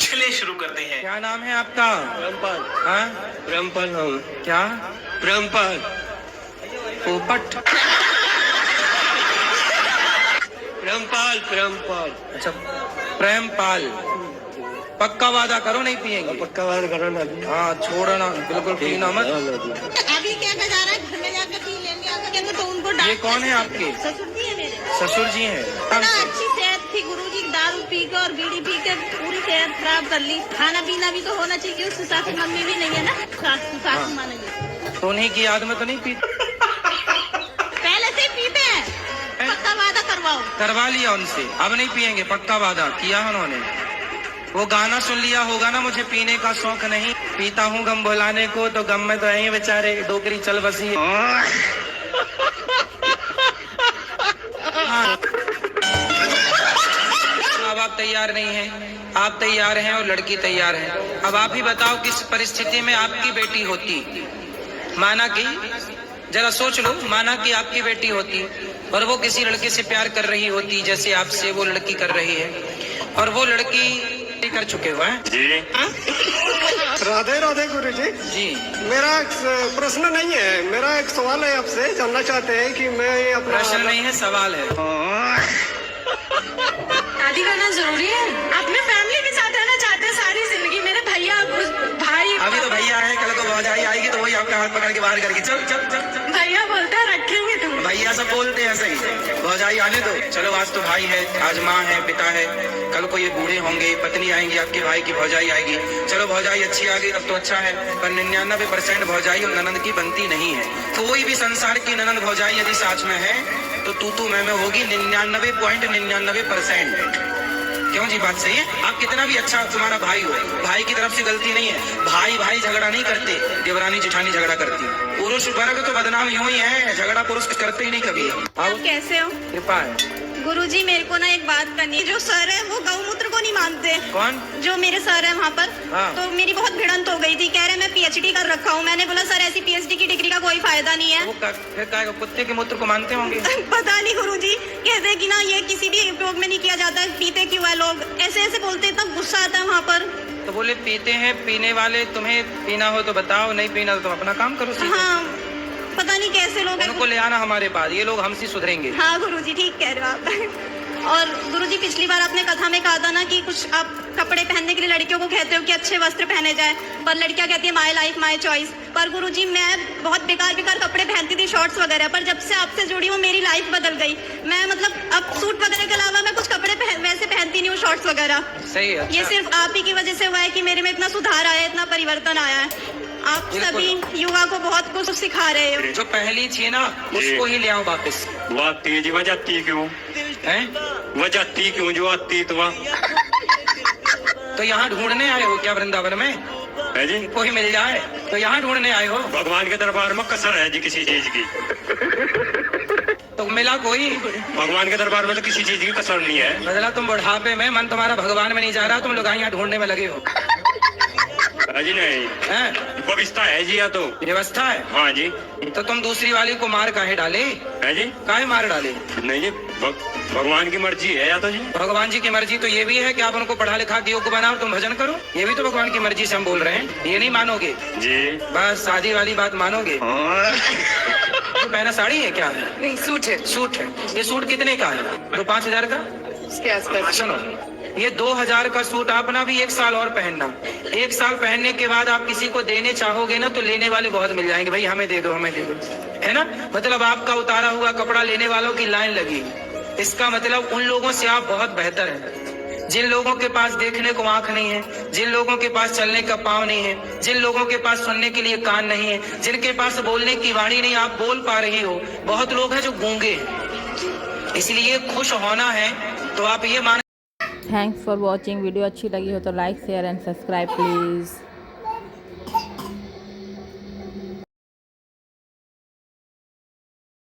चलिए शुरू करते हैं। क्या नाम है आपका? ब्रह्मपाल। हाँ, ब्रह्मपाल नाम। क्या? ब्रह्मपाल। पोपट। ब्रह्मपाल ब्रह्मपाल। अच्छा, प्रेमपाल। पक्का वादा करो नहीं पिएंगे? पक्का वादा करो ना। हाँ, छोड़ना बिल्कुल, पीना मत। अभी क्या कर जा रहा है, घर में जाकर पी लेंगे, अगर तो उनको ये कौन है आपके? ससुर जी है मेरे। ससुर जी हैं। इतना अच्छी सेहत थी गुरुजी, दारू पी के और बीड़ी पी के पूरी सेहत खराब कर ली। खाना पीना भी तो होना चाहिए, उसके साथ मम्मी भी नहीं है ना, सासू माँ नहीं। तो उन्हीं की याद में तो नहीं पीते? पहले से ही पीते हैं, पक्का वादा करवाओ। करवा लिया उनसे, अब नहीं पिएंगे, पक्का वादा किया उन्होंने। वो गाना सुन लिया होगा ना, मुझे पीने का शौक नहीं, पीता हूँ गम भुलाने को, तो गम में तो है बेचारे, डोकरी चल बसी। हाँ। अब आप तैयार नहीं हैं, आप तैयार हैं और लड़की तैयार है। अब आप ही बताओ किस परिस्थिति में आपकी बेटी होती। माना कि, जरा सोच लो, माना कि आपकी बेटी होती और वो किसी लड़के से प्यार कर रही होती, जैसे आपसे वो लड़की कर रही है, और वो लड़की कर चुके हुए हैं जी। राधे राधे गुरु जी। जी, मेरा एक प्रश्न नहीं है, मेरा एक सवाल है, आपसे जानना चाहते हैं कि मैं अपना। प्रश्न नहीं है, सवाल है। शादी करना जरूरी है? अपने फैमिली के साथ रहना चाहते हैं सारी जिंदगी। मेरे भैया भाई, अभी तो भैया है, कल को भौजाई आएगी तो वही आपका हाथ पकड़ के बाहर करके चल चल चल चल। भैया बोलते हैं रखेंगे तुम। भैया सब बोलते हैं सही, भौजाई आने दो। चलो, आज तो भाई है, आज माँ है, पिता है, कल को ये बूढ़े होंगे, पत्नी आएंगी आपके भाई की, भौजाई आएगी। चलो, भौजाई अच्छी आ गई तब तो अच्छा है, पर 99% भौजाई और ननंद की बनती नहीं है। कोई भी संसार की ननंद भौजाई यदि साथ में है तो तू मैं होगी 99.99%। क्यों जी, बात सही है? आप कितना भी अच्छा तुम्हारा भाई हो, भाई की तरफ से गलती नहीं है। भाई भाई झगड़ा नहीं करते, देवरानी जेठानी झगड़ा करती। पुरुष वर्ग तो बदनाम यूं ही है, झगड़ा पुरुष करते ही नहीं कभी। आप कैसे हो? कृपा है। गुरुजी, मेरे को ना एक बात करनी है। जो सर है वो गौमूत्र को नहीं मानते। कौन? जो मेरे सर है वहाँ पर। हाँ। तो मेरी बहुत भिड़ंत हो गई थी, कह रहे मैं पीएचडी कर रखा हूँ। मैंने बोला सर ऐसी पीएचडी की डिग्री का कोई फायदा नहीं है। वो फिर क्या, कुत्ते के मूत्र को मानते होंगे? पता नहीं गुरुजी, कहते हैं कि ना ये किसी भी उपयोग में नहीं किया जाता, पीते क्यों है लोग, ऐसे ऐसे बोलते, इतना गुस्सा आता है वहाँ पर। तो बोले पीते हैं, पीने वाले, तुम्हें पीना हो तो बताओ, नहीं पीना तो तुम अपना काम करो। हाँ, पता नहीं कैसे लोग हैं। उनको ले आना हमारे पास, ये लोग हमसे सुधरेंगे। हाँ गुरुजी, ठीक कह रहे हो आप। और गुरुजी, पिछली बार आपने कथा में कहा था ना कि कुछ आप कपड़े पहनने के लिए लड़कियों को कहते हो कि अच्छे वस्त्र पहने जाए, पर लड़कियां कहती है माय लाइफ माय चॉइस। पर गुरुजी, मैं बहुत बेकार कपड़े पहनती थी, शॉर्ट्स वगैरह, पर जब से आपसे जुड़ी हूँ मेरी लाइफ बदल गई। मैं मतलब अब सूट वगैरह के अलावा मैं कुछ कपड़े वैसे पहनती नहीं हूँ, शॉर्ट्स वगैरह। सही है। ये सिर्फ आप ही की वजह से हुआ है कि मेरे में इतना सुधार आया है, इतना परिवर्तन आया है। आप सभी युवा को बहुत कुछ सिखा रहे हो। जो पहली थी ना उसको ही ले आओ वापस। वो आती है, वह जाती क्यों है? वह जाती क्यों जो आती तो वह। तो यहाँ ढूंढने आए हो क्या वृंदावन में? है जी। कोई मिल जाए तो यहाँ ढूंढने आए हो? भगवान के दरबार में कसर है जी किसी चीज की। तो मिला कोई? भगवान के दरबार में तो किसी चीज की कसर नहीं है। बदला तुम बुढ़ापे में, मन तुम्हारा भगवान में नहीं जा रहा, तुम लोग यहाँ ढूंढने में लगे हो। जी नहीं हैं? व्यवस्था है जी, या तो व्यवस्था है। हाँ जी। तो तुम दूसरी वाली को मार काहे डाले? है जी। काहे मार डाले? नहीं जी, भगवान की मर्जी है, या तो जी। भगवान जी की मर्जी तो ये भी है कि आप उनको पढ़ा लिखा के योग्य बनाओ, तुम भजन करो। ये भी तो भगवान की मर्जी से हम बोल रहे हैं, ये नहीं मानोगे जी? बस शादी वाली बात मानोगे। तो पहना साड़ी है क्या? नहीं, सूट है। सूट है। ये सूट कितने का है? तो 5000 का। इसके आसपास। सुनो, ये 2000 का सूट अपना भी 1 साल और पहनना। 1 साल पहनने के बाद आप किसी को देने चाहोगे ना तो लेने वाले बहुत मिल जाएंगे, भाई हमें दे दो, हमें दे दो, है ना? मतलब आपका उतारा हुआ कपड़ा लेने वालों की लाइन लगी। इसका मतलब उन लोगों से आप बहुत बेहतर हैं, जिन लोगों के पास देखने को आंख नहीं है, जिन लोगों के पास चलने का पाँव नहीं है, जिन लोगों के पास सुनने के लिए कान नहीं है, जिनके पास बोलने की वाणी नहीं, आप बोल पा रही हो। बहुत लोग हैं जो गूंगे हैं, इसलिए खुश होना है तो आप ये मान। Thanks for watching. वीडियो अच्छी लगी हो तो like share and subscribe please.